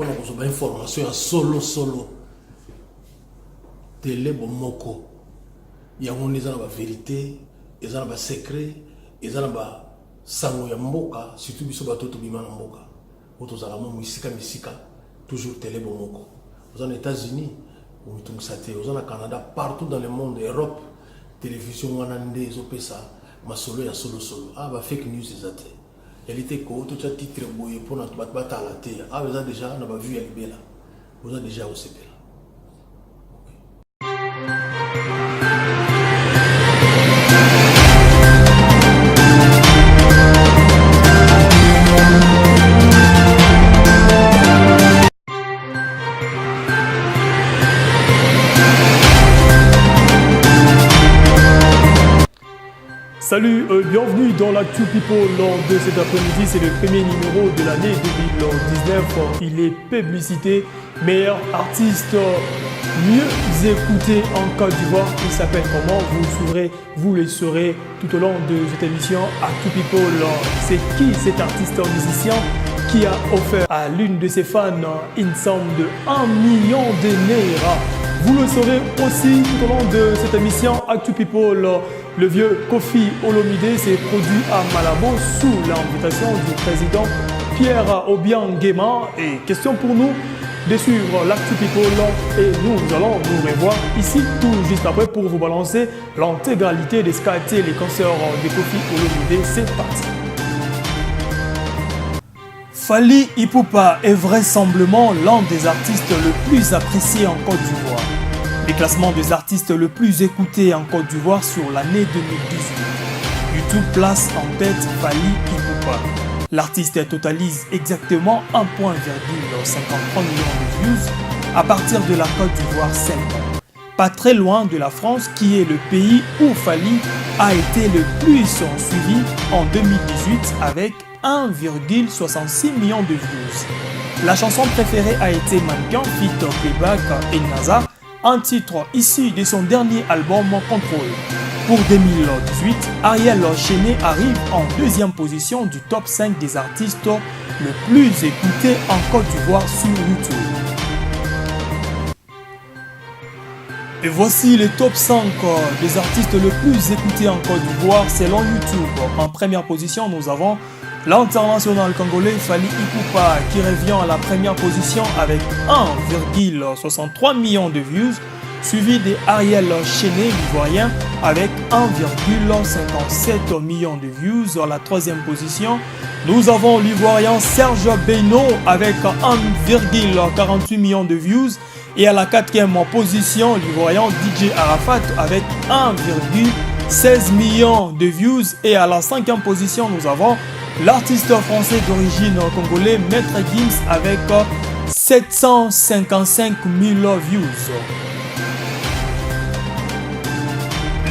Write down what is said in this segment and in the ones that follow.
pour nous recevoir information solo télé bomoko il y a une vérité ils ont un secret ils ont un sango ya mboka surtout biso bato to bima na mboka auto za la misika toujours télé bomoko aux États-Unis aux Canada partout dans le monde Europe télévision wana nde zo pesa masolo ya solo ba fake news ezate réalité ko to cha titre boye pour notre battre la terre vous avez déjà na ba vu ya libela vous avez déjà au CPL. Salut, bienvenue dans l'Actu People de cet après-midi. C'est le premier numéro de l'année 2019. Il est publicité, meilleur artiste, mieux écouté en Côte d'Ivoire. Il s'appelle comment? Vous le saurez tout au long de cette émission Actu People. C'est qui cet artiste musicien qui a offert à l'une de ses fans une somme de 1 million de Naira? Vous le saurez aussi tout au long de cette émission Actu People. Le vieux Kofi Olomide s'est produit à Malabo sous l'invitation du président Pierre Obiang-Nguema. Et question pour nous de suivre l'Actu People et nous allons nous revoir ici tout juste après pour vous balancer l'intégralité des scats et les concerts de Kofi Olomide. C'est parti. Fally Ipupa est vraisemblablement l'un des artistes le plus appréciés en Côte d'Ivoire. Les classements des artistes le plus écoutés en Côte d'Ivoire sur l'année 2018. YouTube place en tête Fally Ipupa. L'artiste totalise exactement 1,53 million de views à partir de la Côte d'Ivoire seulement. Pas très loin de la France qui est le pays où Fally a été le plus suivi en 2018 avec 1,66 million de views. La chanson préférée a été Mannequin feat. Playback et NASA, un titre issu de son dernier album Contrôle. Pour 2018, Ariel Chéné arrive en deuxième position du top 5 des artistes le plus écoutés en Côte d'Ivoire sur YouTube. Et voici les top 5 des artistes le plus écoutés en Côte d'Ivoire selon YouTube. En première position, nous avons l'international congolais Fally Ipupa qui revient à la première position avec 1,63 million de views, suivi de Ariel Chéné, l'ivoirien, avec 1,57 million de views. À la troisième position, nous avons l'ivoirien Serge Beino avec 1,48 million de views. Et à la quatrième position, l'ivoirien DJ Arafat avec 1,16 million de views. Et à la cinquième position, nous avons l'artiste français d'origine congolais Maître Gims avec 755 000 views.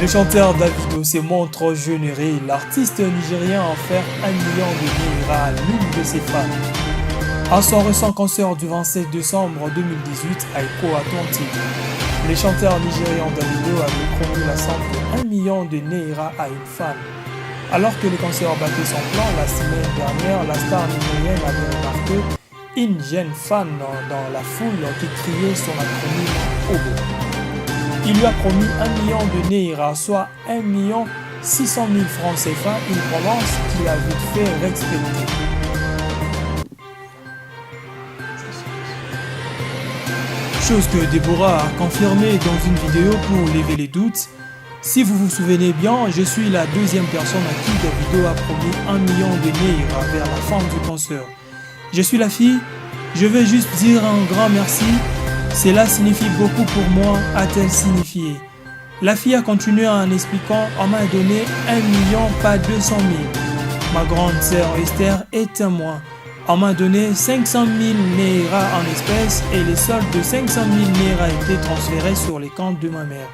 Le chanteur Davido se montre généreux. L'artiste nigérien a offert 1 million de Naira à l'une de ses fans. À son récent concert du 27 décembre 2018 à Eko Atlantique, le chanteur nigérian Davido avait promis la somme de 1 million de Naira à une fan. Alors que le concert battait son plan, la semaine dernière, la star nigérienne avait remarqué une jeune fan dans la foule qui criait son acronyme OBO. Il lui a promis 1 million de Naira, soit 1 600 000 francs CFA, une promesse qu'il a vite fait respecter. Chose que Deborah a confirmée dans une vidéo pour lever les doutes. Si vous vous souvenez bien, je suis la deuxième personne à qui Davido a promis 1 million de Naira vers la fin du concert. Je suis la fille, je veux juste dire un grand merci. Cela signifie beaucoup pour moi, a-t-elle signifié. La fille a continué en expliquant, on m'a donné 1 million, pas 200 000. Ma grande sœur Esther est témoin. On m'a donné 500 000 Naira en espèces et les soldes de 500 000 Naira étaient transférés sur les comptes de ma mère.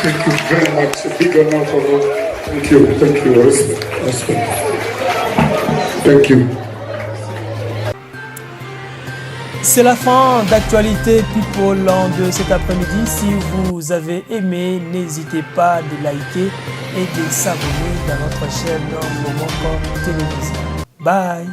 Thank you very much. A big honor for us. Thank you. Respect. Thank you. C'est la fin d'Actualité People de cet après-midi. Si vous avez aimé, n'hésitez pas de liker et de s'abonner dans notre chaîne Momoko Télévision. Bye.